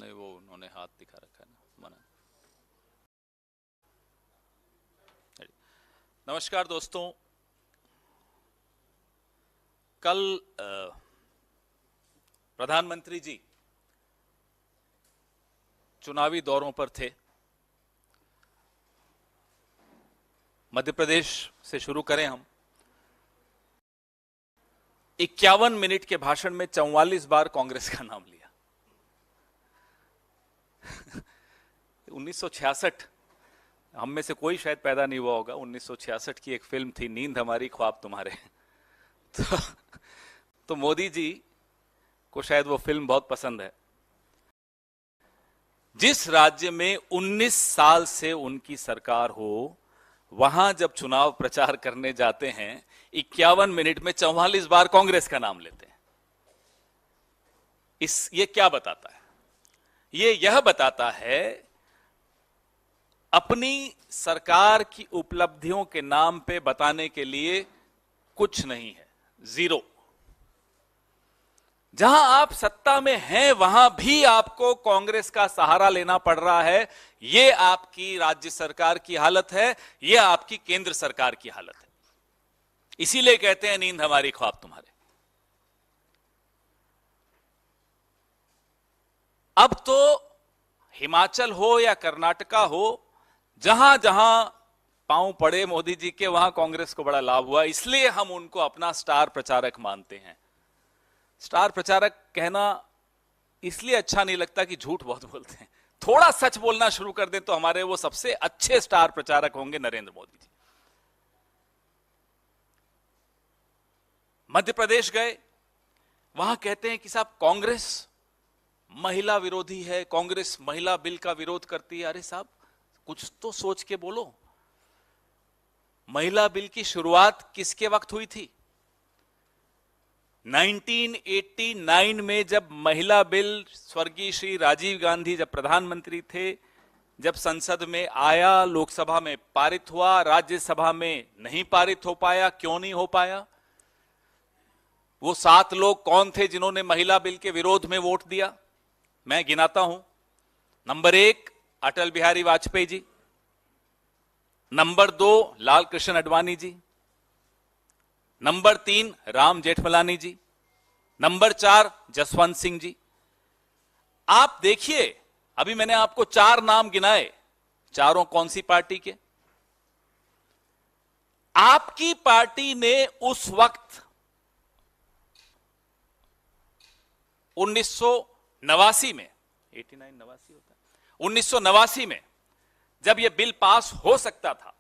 नहीं, वो उन्होंने हाथ दिखा रखा है ना, मना। नमस्कार दोस्तों, कल प्रधानमंत्री जी चुनावी दौरों पर थे। मध्य प्रदेश से शुरू करें हम। 51 मिनट के भाषण में 44 बार कांग्रेस का नाम लिया। 1966, हम में से कोई शायद पैदा नहीं हुआ होगा। 1966 की एक फिल्म थी, नींद हमारी ख्वाब तुम्हारे। तो मोदी जी को शायद वो फिल्म बहुत पसंद है। जिस राज्य में 19 साल से उनकी सरकार हो, वहां जब चुनाव प्रचार करने जाते हैं 51 मिनट में 44 बार कांग्रेस का नाम लेते हैं। ये क्या बताता है? यह बताता है अपनी सरकार की उपलब्धियों के नाम पे बताने के लिए कुछ नहीं है, जीरो। जहां आप सत्ता में हैं वहां भी आपको कांग्रेस का सहारा लेना पड़ रहा है। यह आपकी राज्य सरकार की हालत है, यह आपकी केंद्र सरकार की हालत है। इसीलिए कहते हैं नींद हमारी ख्वाब तुम्हारे। अब तो हिमाचल हो या कर्नाटका हो, जहां जहां पांव पड़े मोदी जी के, वहां कांग्रेस को बड़ा लाभ हुआ। इसलिए हम उनको अपना स्टार प्रचारक मानते हैं। स्टार प्रचारक कहना इसलिए अच्छा नहीं लगता कि झूठ बहुत बोलते हैं। थोड़ा सच बोलना शुरू कर दें तो हमारे वो सबसे अच्छे स्टार प्रचारक होंगे नरेंद्र मोदी जी। मध्य प्रदेश गए, वहां कहते हैं कि साहब कांग्रेस महिला विरोधी है, कांग्रेस महिला बिल का विरोध करती है। अरे साहब, कुछ तो सोच के बोलो। महिला बिल की शुरुआत किसके वक्त हुई थी? 1989 में, जब महिला बिल स्वर्गीय श्री राजीव गांधी जब प्रधानमंत्री थे, जब संसद में आया, लोकसभा में पारित हुआ, राज्यसभा में नहीं पारित हो पाया। क्यों नहीं हो पाया? वो 7 लोग कौन थे जिन्होंने महिला बिल के विरोध में वोट दिया? मैं गिनाता हूं। Number 1 Atal Bihari Vajpayee ji, number 2 Lal Krishna Advani ji, number 3 Ram Jethmalani जी, नंबर 4 जसवंत सिंह जी। आप देखिए, अभी मैंने आपको 4 नाम गिनाए, चारों कौन सी पार्टी के? आपकी पार्टी ने उस वक्त 1989 में, 89 होता है, 1989 में जब यह बिल पास हो सकता था,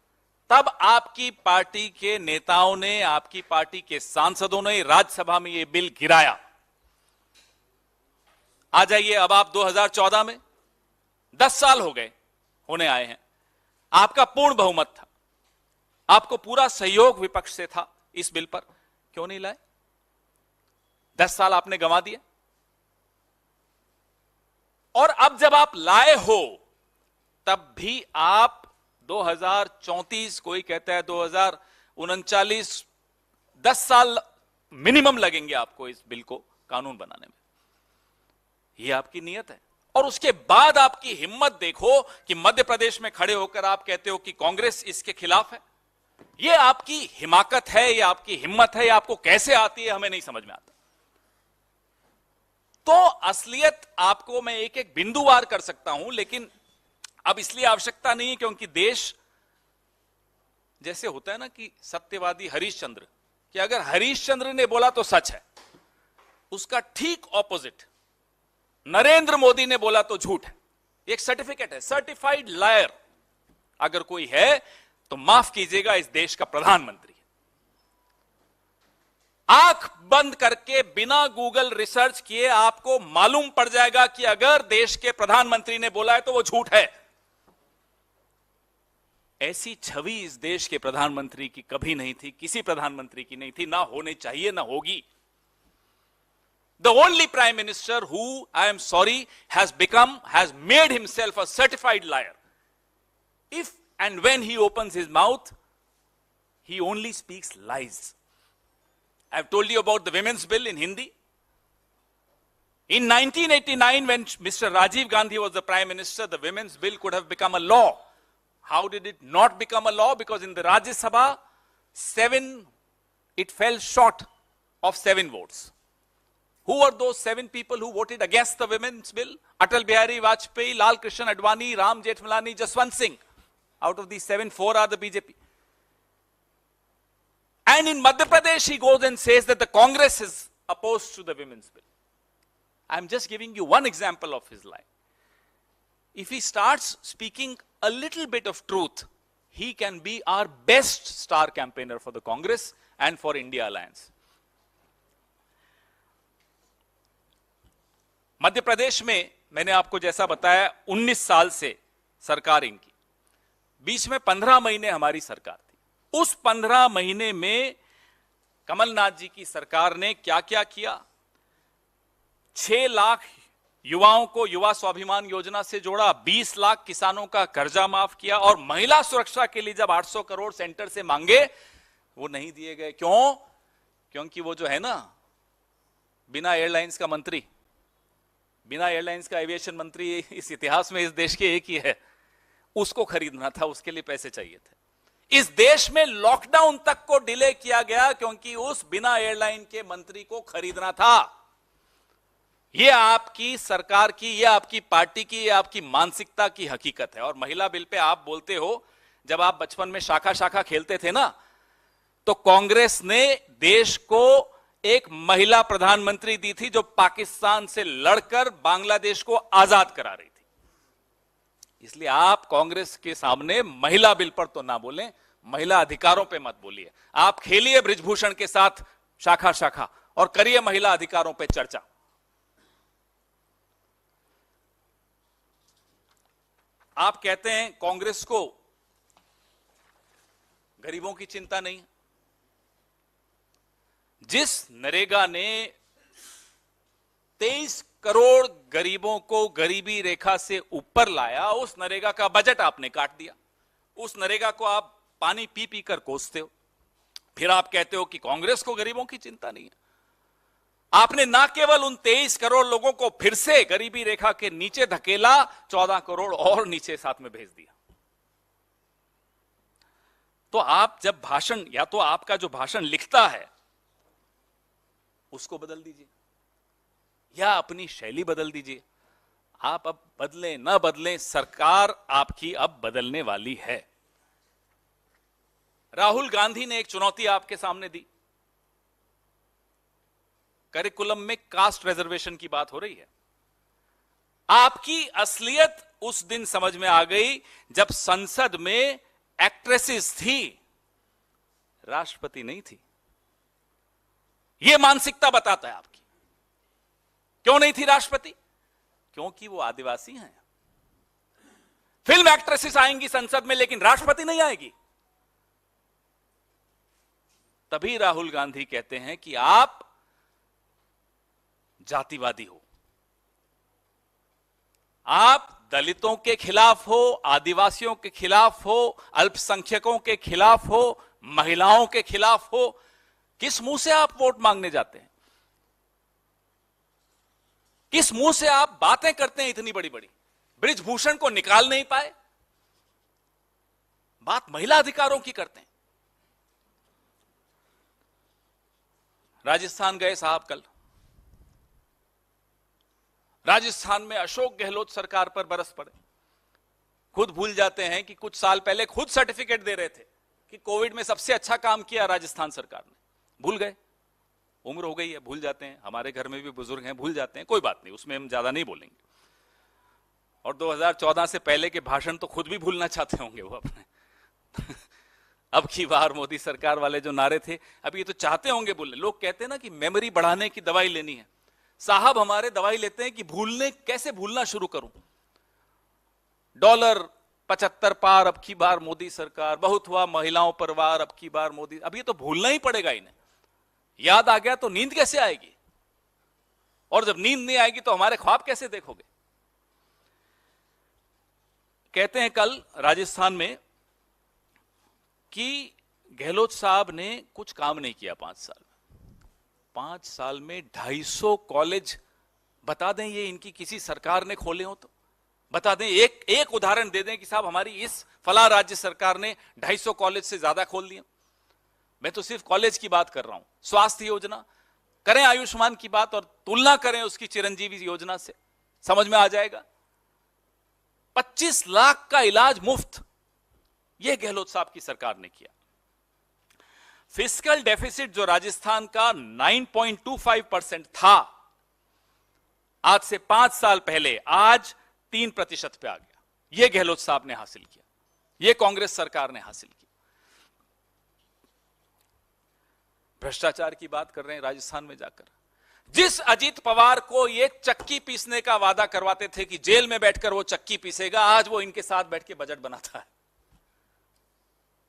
तब आपकी पार्टी के नेताओं ने, आपकी पार्टी के सांसदों ने राज्यसभा में यह बिल गिराया। आ जाइए अब आप 2014 में, 10 साल हो गए होने आए हैं, आपका पूर्ण बहुमत था, आपको पूरा सहयोग विपक्ष से था इस बिल पर। क्यों नहीं लाए? 10 साल आपने गंवा दिया। और अब जब आप लाए हो, तब भी आप 2034, कोई कहता है 2039, 10 साल मिनिमम लगेंगे आपको इस बिल को कानून बनाने में। यह आपकी नियत है। और उसके बाद आपकी हिम्मत देखो कि मध्य प्रदेश में खड़े होकर आप कहते हो कि कांग्रेस इसके खिलाफ है। यह आपकी हिमाकत है, यह आपकी हिम्मत है। यह आपको कैसे आती है हमें नहीं समझ में आता। तो असलियत आपको मैं एक एक बिंदुवार कर सकता हूं, लेकिन अब इसलिए आवश्यकता नहीं है क्योंकि देश, जैसे होता है ना कि सत्यवादी हरिश्चंद्र, कि अगर हरिश्चंद्र ने बोला तो सच है, उसका ठीक ऑपोजिट नरेंद्र मोदी ने बोला तो झूठ है। एक सर्टिफिकेट है, सर्टिफाइड लायर अगर कोई है तो माफ कीजिएगा, इस देश का प्रधानमंत्री। आंख बंद करके बिना गूगल रिसर्च किए आपको मालूम पड़ जाएगा कि अगर देश के प्रधानमंत्री ने बोला है तो वो झूठ है। ऐसी छवि इस देश के प्रधानमंत्री की कभी नहीं थी, किसी प्रधानमंत्री की नहीं थी, ना होने चाहिए, ना होगी। The only prime minister who, I am sorry, has made himself a certified liar. If and when he opens his mouth, he only speaks lies. I've told you about the women's bill in Hindi. In 1989, when Mr. Rajiv Gandhi was the Prime Minister, the Women's Bill could have become a law. How did it not become a law? Because in the Rajya Sabha, it fell short of 7 votes. Who were those 7 people who voted against the Women's Bill? Atal Bihari Vajpayee, Lal Krishna Advani, Ram Jethmalani, Jaswant Singh. Out of these 7, 4 are the BJP. And in Madhya Pradesh, he goes and says that the Congress is opposed to the Women's Bill. I'm just giving you one example of his lie. If he starts speaking a little bit of truth, he can be our best star campaigner for the Congress and for India Alliance. Madhya Pradesh में मैंने आपको जैसा बताया 19 साल से सरकार इनकी, बीच में 15 महीने हमारी सरकार थी। उस 15 महीने में कमलनाथ जी की सरकार ने क्या क्या किया? 6 लाख युवाओं को युवा स्वाभिमान योजना से जोड़ा, 20 लाख किसानों का कर्जा माफ किया, और महिला सुरक्षा के लिए जब 800 करोड़ सेंटर से मांगे वो नहीं दिए गए। क्यों? क्योंकि वो जो है ना, बिना एयरलाइंस का मंत्री, बिना एयरलाइंस का एविएशन मंत्री इस इतिहास में इस देश के एक ही है, उसको खरीदना था, उसके लिए पैसे चाहिए थे। इस देश में लॉकडाउन तक को डिले किया गया क्योंकि उस बिना एयरलाइन के मंत्री को खरीदना था। ये आपकी सरकार की, ये आपकी पार्टी की, ये आपकी मानसिकता की हकीकत है। और महिला बिल पे आप बोलते हो, जब आप बचपन में शाखा शाखा खेलते थे ना, तो कांग्रेस ने देश को एक महिला प्रधानमंत्री दी थी जो पाकिस्तान से लड़कर बांग्लादेश को आजाद करा रही थी। इसलिए आप कांग्रेस के सामने महिला बिल पर तो ना बोलें, महिला अधिकारों पे मत बोलिए। आप खेलिए बृजभूषण के साथ शाखा शाखा और करिए महिला अधिकारों पे चर्चा। आप कहते हैं कांग्रेस को गरीबों की चिंता नहीं। जिस नरेगा ने 23 करोड़ गरीबों को गरीबी रेखा से ऊपर लाया, उस नरेगा का बजट आपने काट दिया। उस नरेगा को आप पानी पी पी कर कोसते हो। फिर आप कहते हो कि कांग्रेस को गरीबों की चिंता नहीं है। आपने ना केवल उन 23 करोड़ लोगों को फिर से गरीबी रेखा के नीचे धकेला, 14 करोड़ और नीचे साथ में भेज दिया। तो आप जब भाषण, या तो आपका जो भाषण लिखता है उसको बदल दीजिए या अपनी शैली बदल दीजिए। आप अब बदलें ना बदलें, सरकार आपकी अब बदलने वाली है। राहुल गांधी ने एक चुनौती आपके सामने दी। करिकुलम में कास्ट रिजर्वेशन की बात हो रही है। आपकी असलियत उस दिन समझ में आ गई जब संसद में एक्ट्रेसेस थी, राष्ट्रपति नहीं थी। यह मानसिकता बताता है आपकी। क्यों नहीं थी राष्ट्रपति? क्योंकि वो आदिवासी हैं। फिल्म एक्ट्रेसेस आएंगी संसद में, लेकिन राष्ट्रपति नहीं आएगी। तभी राहुल गांधी कहते हैं कि आप जातिवादी हो, आप दलितों के खिलाफ हो, आदिवासियों के खिलाफ हो, अल्पसंख्यकों के खिलाफ हो, महिलाओं के खिलाफ हो। किस मुंह से आप वोट मांगने जाते हैं? किस मुंह से आप बातें करते हैं इतनी बड़ी बड़ी? बृजभूषण को निकाल नहीं पाए, बात महिला अधिकारों की करते हैं। राजस्थान गए साहब कल। राजस्थान में अशोक गहलोत सरकार पर बरस पड़े। खुद भूल जाते हैं कि कुछ साल पहले खुद सर्टिफिकेट दे रहे थे कि कोविड में सबसे अच्छा काम किया राजस्थान सरकार ने। भूल गए, उम्र हो गई है, भूल जाते हैं। हमारे घर में भी बुजुर्ग हैं, भूल जाते हैं, कोई बात नहीं, उसमें हम ज्यादा नहीं बोलेंगे। और 2014 से पहले के भाषण तो खुद भी भूलना चाहते होंगे वो अपने। अब की बार मोदी सरकार वाले जो नारे थे, अब ये तो चाहते होंगे बोलने। लोग कहते हैं ना कि मेमोरी बढ़ाने की दवाई लेनी है। साहब हमारे दवाई लेते हैं कि कैसे भूलना शुरू करूं। डॉलर 75 पार अब की बार मोदी सरकार, बहुत हुआ महिलाओं पर वार अब की बार मोदी। अब ये तो भूलना ही पड़ेगा इन्हें। याद आ गया तो नींद कैसे आएगी? और जब नींद नहीं आएगी तो हमारे ख्वाब कैसे देखोगे? कहते हैं कल राजस्थान में कि गहलोत साहब ने कुछ काम नहीं किया 5 साल में। 5 साल में 250 कॉलेज बता दें ये इनकी किसी सरकार ने खोले हो तो बता दें, एक उदाहरण दे दें कि साहब हमारी इस फला राज्य सरकार ने 250 कॉलेज से ज्यादा खोल दिए। मैं तो सिर्फ कॉलेज की बात कर रहा हूं। स्वास्थ्य योजना करें, आयुष्मान की बात, और तुलना करें उसकी चिरंजीवी योजना से, समझ में आ जाएगा। 25 लाख का इलाज मुफ्त, यह गहलोत साहब की सरकार ने किया। फिस्कल डेफिसिट जो राजस्थान का 9.25% था आज से 5 साल पहले, आज 3% पे आ गया। यह गहलोत साहब ने हासिल किया, यह कांग्रेस सरकार ने हासिल किया। भ्रष्टाचार की बात कर रहे हैं राजस्थान में जाकर, जिस अजीत पवार को ये चक्की पीसने का वादा करवाते थे कि जेल में बैठकर वो चक्की पीसेगा, आज वो इनके साथ बैठ के बजट बनाता है।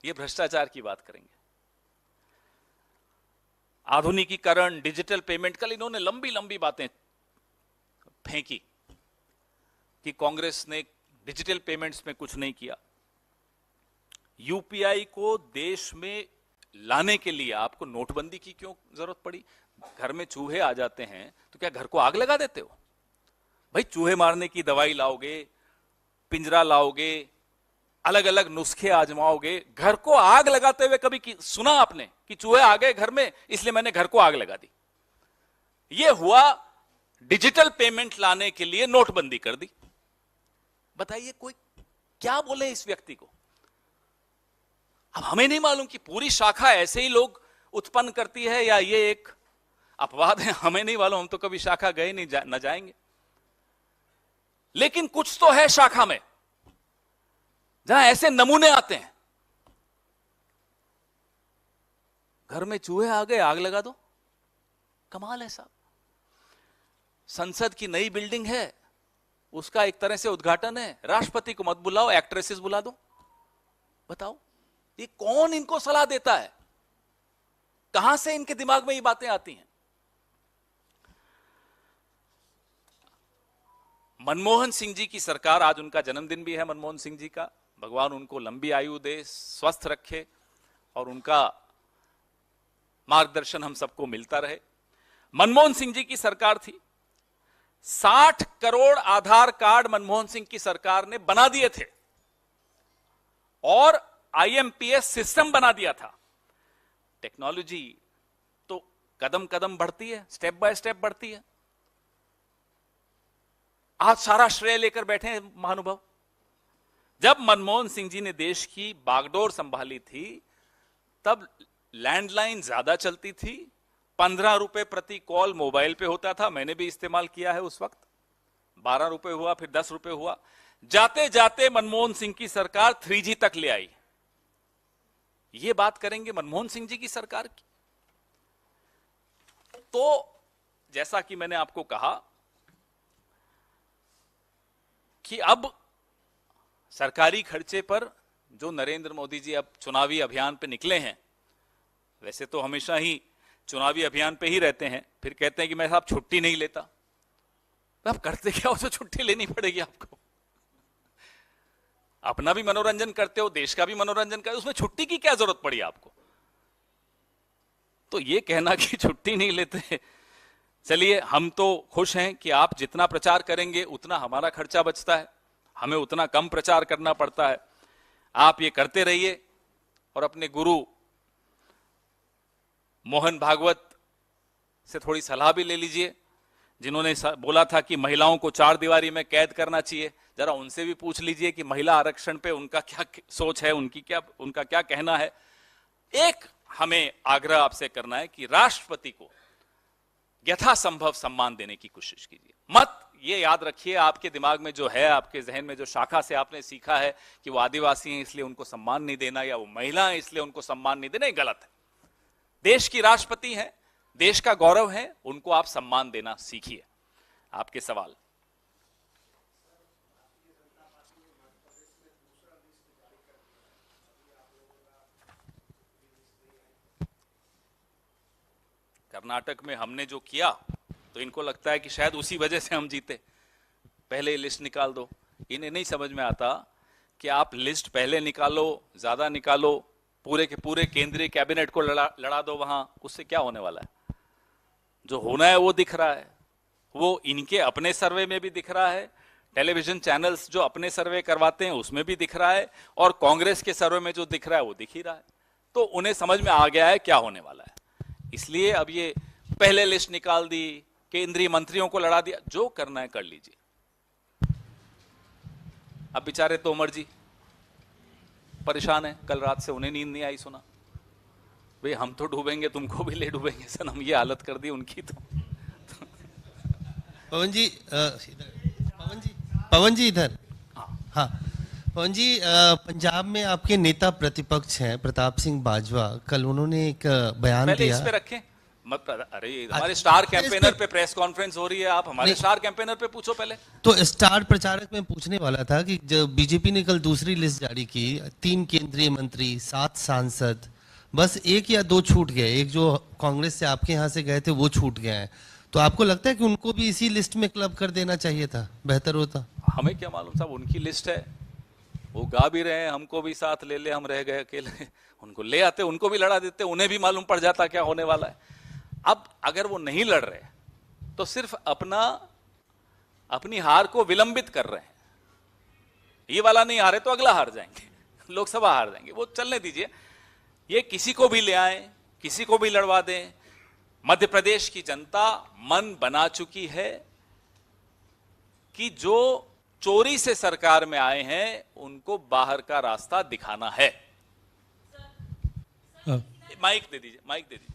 ये भ्रष्टाचार की बात करेंगे। आधुनिकीकरण, डिजिटल पेमेंट, कल इन्होंने लंबी लंबी बातें फेंकी कि कांग्रेस ने डिजिटल पेमेंट्स में कुछ नहीं किया। यूपीआई को देश में लाने के लिए आपको नोटबंदी की क्यों जरूरत पड़ी? घर में चूहे आ जाते हैं तो क्या घर को आग लगा देते हो? भाई चूहे मारने की दवाई लाओगे, पिंजरा लाओगे, अलग अलग नुस्खे आजमाओगे, घर को आग लगाते हुए कभी सुना आपने कि चूहे आ गए घर में इसलिए मैंने घर को आग लगा दी? यह हुआ डिजिटल पेमेंट लाने के लिए नोटबंदी कर दी। बताइए कोई क्या बोले इस व्यक्ति को? अब हमें नहीं मालूम कि पूरी शाखा ऐसे ही लोग उत्पन्न करती है या ये एक अपवाद है, हमें नहीं मालूम। हम तो कभी शाखा गए नहीं, न जाएंगे। लेकिन कुछ तो है शाखा में जहां ऐसे नमूने आते हैं। घर में चूहे आ गए, आग लगा दो। कमाल है साहब। संसद की नई बिल्डिंग है, उसका एक तरह से उद्घाटन है, राष्ट्रपति को मत बुलाओ, एक्ट्रेसेस बुला दो। बताओ ये कौन इनको सलाह देता है? कहां से इनके दिमाग में ये बातें आती हैं? मनमोहन सिंह जी की सरकार, आज उनका जन्मदिन भी है मनमोहन सिंह जी का, भगवान उनको लंबी आयु दे, स्वस्थ रखे और उनका मार्गदर्शन हम सबको मिलता रहे। मनमोहन सिंह जी की सरकार थी, 60 करोड़ आधार कार्ड मनमोहन सिंह की सरकार ने बना दिए थे और आईएमपीएस सिस्टम बना दिया था। टेक्नोलॉजी तो कदम कदम बढ़ती है, स्टेप बाय स्टेप बढ़ती है। आज सारा श्रेय लेकर बैठे हैं महानुभाव। जब मनमोहन सिंह जी ने देश की बागडोर संभाली थी तब लैंडलाइन ज्यादा चलती थी, 15 रुपए प्रति कॉल मोबाइल पे होता था। मैंने भी इस्तेमाल किया है उस वक्त। 12 रुपए हुआ, फिर 10 रुपए हुआ। जाते जाते मनमोहन सिंह की सरकार 3G तक ले आई। ये बात करेंगे मनमोहन सिंह जी की सरकार की। तो जैसा कि मैंने आपको कहा कि अब सरकारी खर्चे पर जो नरेंद्र मोदी जी अब चुनावी अभियान पे निकले हैं, वैसे तो हमेशा ही चुनावी अभियान पे ही रहते हैं, फिर कहते हैं कि मैं साहब छुट्टी नहीं लेता। तो आप करते क्या हो तो छुट्टी लेनी पड़ेगी आपको? अपना भी मनोरंजन करते हो, देश का भी मनोरंजन करते हो, उसमें छुट्टी की क्या जरूरत पड़ी आपको? तो ये कहना कि छुट्टी नहीं लेते, चलिए हम तो खुश हैं कि आप जितना प्रचार करेंगे उतना हमारा खर्चा बचता है, हमें उतना कम प्रचार करना पड़ता है। आप ये करते रहिए और अपने गुरु मोहन भागवत से थोड़ी सलाह भी ले लीजिए, जिन्होंने बोला था कि महिलाओं को 4 दीवारी में कैद करना चाहिए। जरा उनसे भी पूछ लीजिए कि महिला आरक्षण पे उनका क्या सोच है, उनका क्या कहना है। एक हमें आग्रह आपसे करना है कि राष्ट्रपति को यथासंभव सम्मान देने की कोशिश कीजिए। मत ये याद रखिए, आपके दिमाग में जो है, आपके जहन में जो शाखा से आपने सीखा है कि वो आदिवासी हैं इसलिए उनको सम्मान नहीं देना, या वो महिला हैं इसलिए उनको सम्मान नहीं देना, ये गलत है। देश की राष्ट्रपति हैं, देश का गौरव है, उनको आप सम्मान देना सीखिए। आपके सवाल। कर्नाटक में हमने जो किया तो इनको लगता है कि शायद उसी वजह से हम जीते। पहले लिस्ट निकाल दो। इन्हें नहीं समझ में आता कि आप लिस्ट पहले निकालो, ज्यादा निकालो, पूरे के पूरे केंद्रीय कैबिनेट को लड़ा दो वहां, उससे क्या होने वाला है? जो होना है वो दिख रहा है। वो इनके अपने सर्वे में भी दिख रहा है, टेलीविजन चैनल्स जो अपने सर्वे करवाते हैं उसमें भी दिख रहा है, और कांग्रेस के सर्वे में जो दिख रहा है वो दिख ही रहा है। तो उन्हें समझ में आ गया है क्या होने वाला है, इसलिए अब ये पहले लिस्ट निकाल दी, केंद्रीय मंत्रियों को लड़ा दिया, जो करना है कर लीजिए। अब बेचारे तोमर जी परेशान है, कल रात से उन्हें नींद नहीं आई, सुना भाई हम तो डूबेंगे, तुमको भी ले डूबेंगे सनम, ये हालत कर दी उनकी। तो पवन जी इधर। हाँ पवन जी, पंजाब में आपके नेता प्रतिपक्ष हैं प्रताप सिंह बाजवा, कल उन्होंने एक बयान पहले दिया। इस पे रखें मत, अरे हमारे स्टार कैंपेनर पे प्रेस कॉन्फ्रेंस हो रही है, आप हमारे स्टार कैंपेनर पे पूछो पहले। तो स्टार प्रचारक में पूछने वाला था कि जब बीजेपी ने कल दूसरी लिस्ट जारी की, 3 केंद्रीय मंत्री, 7 सांसद, बस 1 या 2 छूट गए, एक जो कांग्रेस से आपके यहाँ से गए थे वो छूट गए हैं, तो आपको लगता है कि उनको भी इसी लिस्ट में क्लब कर देना चाहिए था, बेहतर होता? हमें क्या मालूम साहब, उनकी लिस्ट है, वो गा भी रहे हैं हमको भी साथ ले ले हम रह गए अकेले, उनको ले आते, उनको भी लड़ा देते, उन्हें भी मालूम पड़ जाता क्या होने वाला है। अब अगर वो नहीं लड़ रहे तो सिर्फ अपनी हार को विलंबित कर रहे हैं, ये वाला नहीं हारे तो अगला हार जाएंगे, लोकसभा हार जाएंगे, वो चलने दीजिए, ये किसी को भी ले आए, किसी को भी लड़वा दें। मध्य प्रदेश की जनता मन बना चुकी है कि जो चोरी से सरकार में आए हैं उनको बाहर का रास्ता दिखाना है। माइक दे दीजिए, माइक दे दीजिए।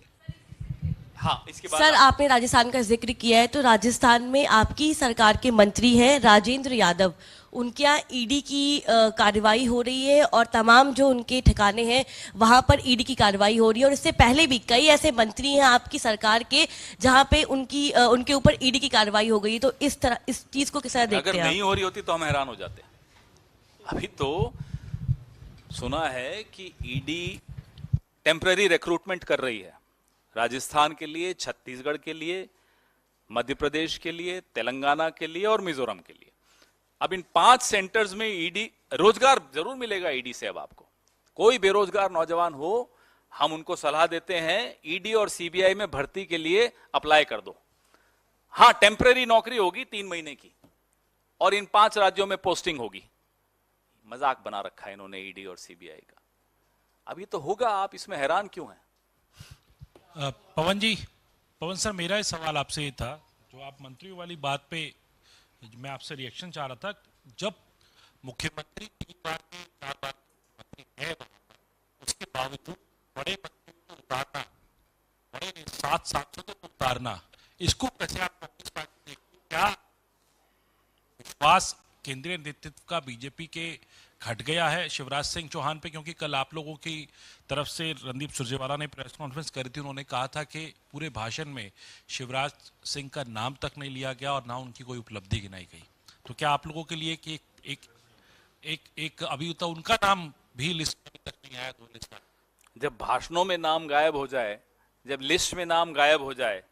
हाँ, इसके बाद सर, आपने राजस्थान का जिक्र किया है, तो राजस्थान में आपकी सरकार के मंत्री हैं राजेंद्र यादव, उनके यहाँ ईडी की कार्रवाई हो रही है और तमाम जो उनके ठिकाने हैं वहां पर ईडी की कार्रवाई हो रही है, और इससे पहले भी कई ऐसे मंत्री हैं आपकी सरकार के जहां पे उनके ऊपर ईडी की कार्रवाई हो गई है, तो इस तरह इस चीज को किस तरह देखते हैं? अगर नहीं हो रही होती तो हम हैरान हो जाते। अभी तो सुना है कि ईडी टेम्पररी रिक्रूटमेंट कर रही है राजस्थान के लिए, छत्तीसगढ़ के लिए, मध्य प्रदेश के लिए, तेलंगाना के लिए और मिजोरम के लिए। अब इन 5 सेंटर्स में ईडी, रोजगार जरूर मिलेगा ईडी से। अब आपको कोई बेरोजगार नौजवान हो, हम उनको सलाह देते हैं ईडी और सीबीआई में भर्ती के लिए अप्लाई कर दो। हां, टेम्पररी नौकरी होगी 3 महीने की, और इन 5 राज्यों में पोस्टिंग होगी। मजाक बना रखा है इन्होंने ईडी और सीबीआई का। अब ये तो होगा, आप इसमें हैरान क्यों हैं? पवन सर, मेरा सवाल आपसे ये था, जो आप मंत्रियों वाली बात पे मैं आपसे रिएक्शन चाह रहा था। जब मुख्यमंत्री 3 बार के 4 बार मंत्री है, उसके बावजूद बड़े मंत्री को उतारना, बड़े 7 सांसदों को उतारना, इसको कैसे आप कांग्रेस पार्टी देखती? क्या विश्वास केंद्रीय नेतृत्व का बीजेपी के घट गया है शिवराज सिंह चौहान पे? क्योंकि कल आप लोगों की तरफ से रणदीप सुरजेवाला ने प्रेस कॉन्फ्रेंस करी थी, उन्होंने कहा था कि पूरे भाषण में शिवराज सिंह का नाम तक नहीं लिया गया और ना उनकी कोई उपलब्धि गिनाई गई। तो क्या आप लोगों के लिए कि एक अभी तो उनका नाम भी लिस्ट में तक नहीं आया? 2 लिस्ट जब भाषणों में नाम गायब हो जाए, जब लिस्ट में नाम गायब हो जाए,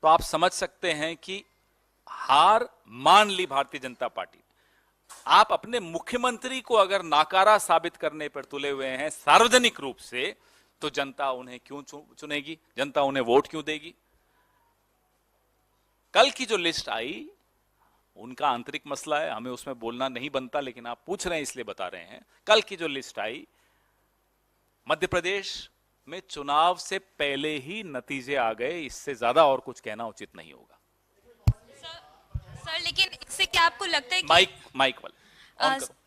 तो आप समझ सकते हैं कि हार मान ली भारतीय जनता पार्टी। आप अपने मुख्यमंत्री को अगर नाकारा साबित करने पर तुले हुए हैं सार्वजनिक रूप से, तो जनता उन्हें क्यों चुनेगी? जनता उन्हें वोट क्यों देगी? कल की जो लिस्ट आई उनका आंतरिक मसला है, हमें उसमें बोलना नहीं बनता, लेकिन आप पूछ रहे हैं इसलिए बता रहे हैं। कल की जो लिस्ट आई, मध्य प्रदेश में चुनाव से पहले ही नतीजे आ गए, इससे ज्यादा और कुछ कहना उचित नहीं होगा। सर, लेकिन इससे क्या आपको लगता है कि माइक वाले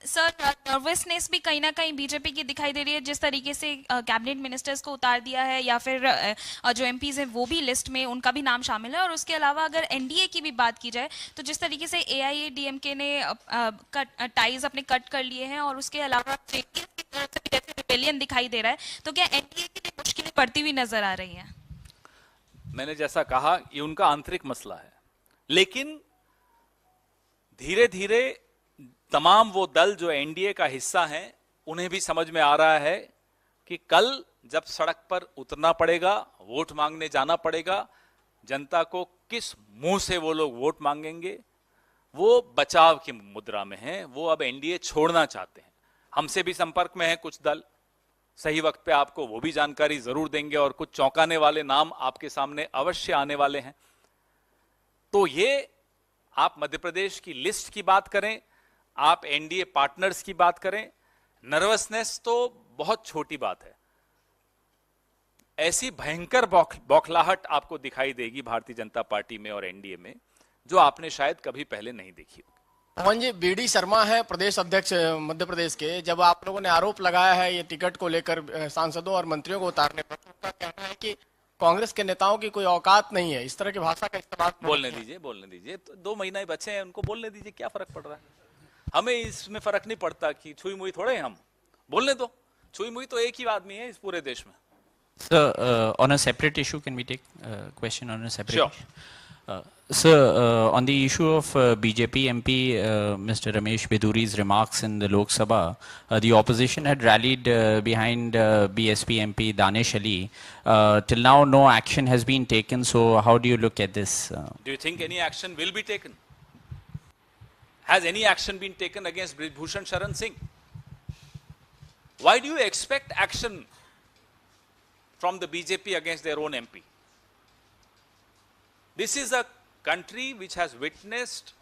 सर, नर्वसनेस भी कहीं ना कहीं बीजेपी की दिखाई दे रही है, जिस तरीके से कैबिनेट मिनिस्टर्स को उतार दिया है, या फिर जो एमपीज हैं वो भी लिस्ट में उनका भी नाम शामिल है, और उसके अलावा अगर एनडीए की भी बात की जाए तो जिस तरीके से एआईएडीएमके ने टाइज अपने कट कर लिए हैं, और उसके अलावा रिबेलियन दिखाई दे रहा है, तो क्या एनडीए की भी मुश्किलें बढ़ती हुई नजर आ रही हैं? मैंने जैसा कहा, ये उनका आंतरिक मसला है, लेकिन धीरे धीरे तमाम वो दल जो एनडीए का हिस्सा हैं, उन्हें भी समझ में आ रहा है कि कल जब सड़क पर उतरना पड़ेगा, वोट मांगने जाना पड़ेगा, जनता को किस मुंह से वो लोग वोट मांगेंगे, वो बचाव की मुद्रा में हैं। वो अब एनडीए छोड़ना चाहते हैं। हमसे भी संपर्क में है कुछ दल, सही वक्त पे आपको वो भी जानकारी जरूर देंगे, और कुछ चौंकाने वाले नाम आपके सामने अवश्य आने वाले हैं। तो ये आप मध्य प्रदेश की लिस्ट की बात करें, आप एनडीए पार्टनर्स की बात करें, नर्वसनेस तो बहुत छोटी बात है। ऐसी भयंकर बौखलाहट आपको दिखाई देगी भारतीय जनता पार्टी में और एनडीए में, जो आपने शायद कभी पहले नहीं देखी होगी। पवन जी, बीडी शर्मा है प्रदेश अध्यक्ष मध्य प्रदेश के। जब आप लोगों ने आरोप लगाया है ये टिकट को लेकर सांसदों और मंत्रियों को उतारने पर, तो उनका कहना है कि कांग्रेस के नेताओं की कोई औकात नहीं है, इस तरह की भाषा का इस्तेमाल। बोलने दीजिए, तो 2 महीना ही बचे हैं, उनको बोलने दीजिए, क्या फर्क पड़ रहा है? हमें इसमें फर्क नहीं पड़ता कि छुई मुई थोड़े हैं हम, बोलने दो। छुई मुई तो एक ही आदमी है इस पूरे देश में। Sir, on a separate issue, can we take question on a separate Sure. issue? Sir, on the issue of BJP MP Mr. Ramesh Biduri's remarks in the Lok Sabha, the opposition had rallied behind BSP MP Danish Ali. Till now, no action has been taken. So, how do you look at this? Do you think any action will be taken? Has any action been taken against Bhushan Sharan Singh? Why do you expect action from the BJP against their own MP? This is a country which has witnessed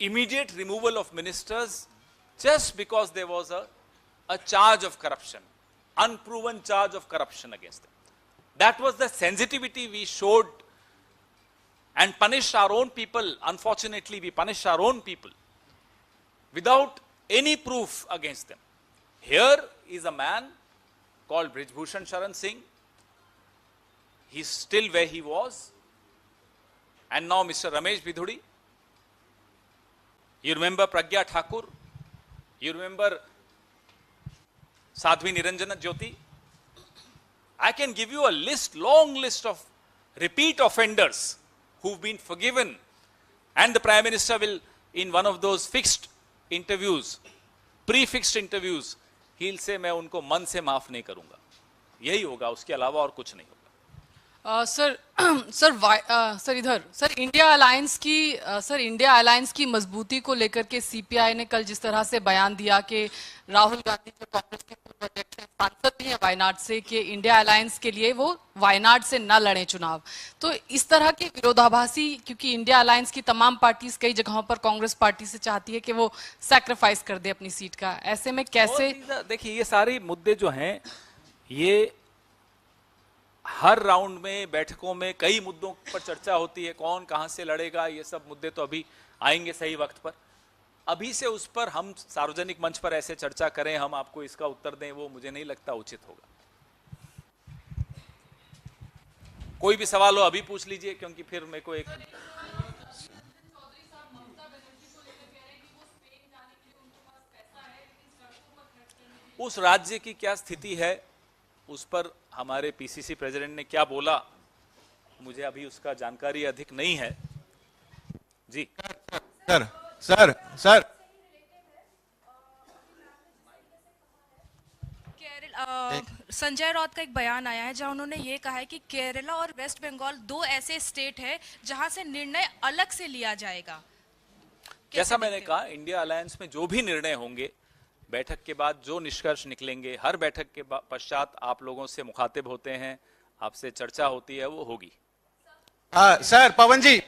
immediate removal of ministers just because there was a charge of corruption, unproven charge of corruption against them. That was the sensitivity we showed and punished our own people. Unfortunately, we punished our own people without any proof against them. Here is a man called Brijbhushan Sharan Singh. He's still where he was. And now Mr. Ramesh Biduri. You remember Pragya Thakur? You remember Sadhvi Niranjana Jyoti? I can give you a list, long list of repeat offenders who've been forgiven. And the Prime Minister will, in one of those fixed interviews, pre-fixed interviews, he'll say, मैं उनको मन से माफ नहीं करूंगा। यही होगा, उसके अलावा और कुछ नहीं होगा। सर इधर सर इंडिया अलायंस की मजबूती को लेकर के सीपीआई ने कल जिस तरह से बयान दिया कि राहुल गांधी जो कांग्रेस के पूर्व अध्यक्ष हैं, सांसद भी हैं वायनाड से, कि इंडिया अलायंस के लिए वो वायनाड से न लड़े चुनाव, तो इस तरह के विरोधाभासी, क्योंकि इंडिया अलायंस की तमाम पार्टीज कई जगहों पर कांग्रेस पार्टी से चाहती है कि वो सैक्रिफाइस कर दे अपनी सीट का, ऐसे में कैसे? देखिए, ये सारे मुद्दे जो हैं, ये हर राउंड में, बैठकों में कई मुद्दों पर चर्चा होती है। कौन कहां से लड़ेगा, ये सब मुद्दे तो अभी आएंगे सही वक्त पर। अभी से उस पर हम सार्वजनिक मंच पर ऐसे चर्चा करें, हम आपको इसका उत्तर दें, वो मुझे नहीं लगता उचित होगा। कोई भी सवाल हो अभी पूछ लीजिए, क्योंकि फिर मेरे को एक उस राज्य की क्या स्थिति है, उस पर हमारे पीसीसी प्रेसिडेंट ने क्या बोला, मुझे अभी उसका जानकारी अधिक नहीं है। जी सर संजय राउत का एक बयान आया है जहां उन्होंने ये कहा है कि केरला और वेस्ट बंगाल 2 ऐसे स्टेट है जहां से निर्णय अलग से लिया जाएगा। जैसा मैंने कहा, इंडिया अलायंस में जो भी निर्णय होंगे, बैठक के बाद जो निष्कर्ष निकलेंगे, हर बैठक के पश्चात आप लोगों से मुखातिब होते हैं, आपसे चर्चा होती है, वो होगी। सर पवन जी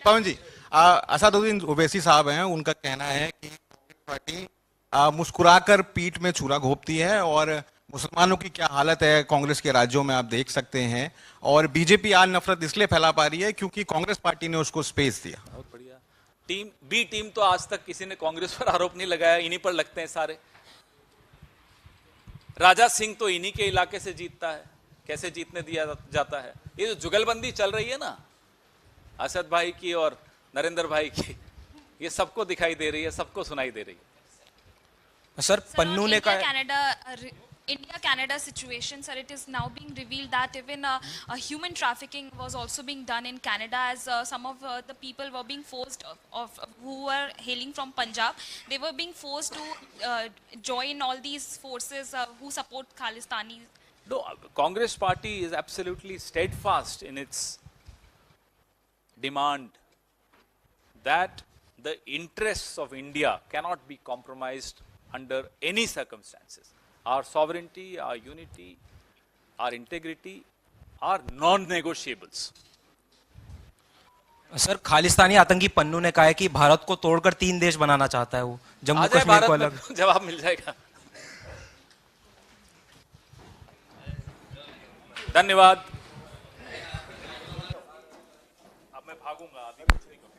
असदुद्दीन ओवैसी साहब हैं, उनका कहना है कि पार्टी मुस्कुराकर पीठ में छुरा घोंपती है और मुसलमानों की क्या हालत है कांग्रेस के राज्यों में आप देख सकते हैं, और बीजेपी आज नफरत इसलिए फैला पा रही है क्योंकि कांग्रेस पार्टी ने उसको स्पेस दिया। बहुत बढ़िया। टीम तो आज तक किसी ने कांग्रेस पर आरोप नहीं लगाया, इन्हीं पर लगते हैं सारे। राजा सिंह तो इन्हीं के इलाके से जीतता है, कैसे जीतने दिया जाता है? ये जो जुगलबंदी चल रही है ना, असद भाई की और नरेंद्र भाई की, ये सबको दिखाई दे रही है, सबको सुनाई दे रही है। सर पन्नू ने कहा India-Canada situation, sir, it is now being revealed that even human trafficking was also being done in Canada, as some of the people were being forced, who were hailing from Punjab, they were being forced to join all these forces who support Khalistani. No, Congress party is absolutely steadfast in its demand that the interests of India cannot be compromised under any circumstances. Our sovereignty, our unity, our integrity are non-negotiables. Sir Khalistani आतंकी पन्नू ने कहा है कि भारत को तोड़कर 3 देश बनाना चाहता है वो, जम्मू आ जाए कश्मीर को भारत अलग। में, जवाब मिल जाएगा। धन्यवाद। अब मैं भागूंगा, अभी कुछ नहीं करूंगा।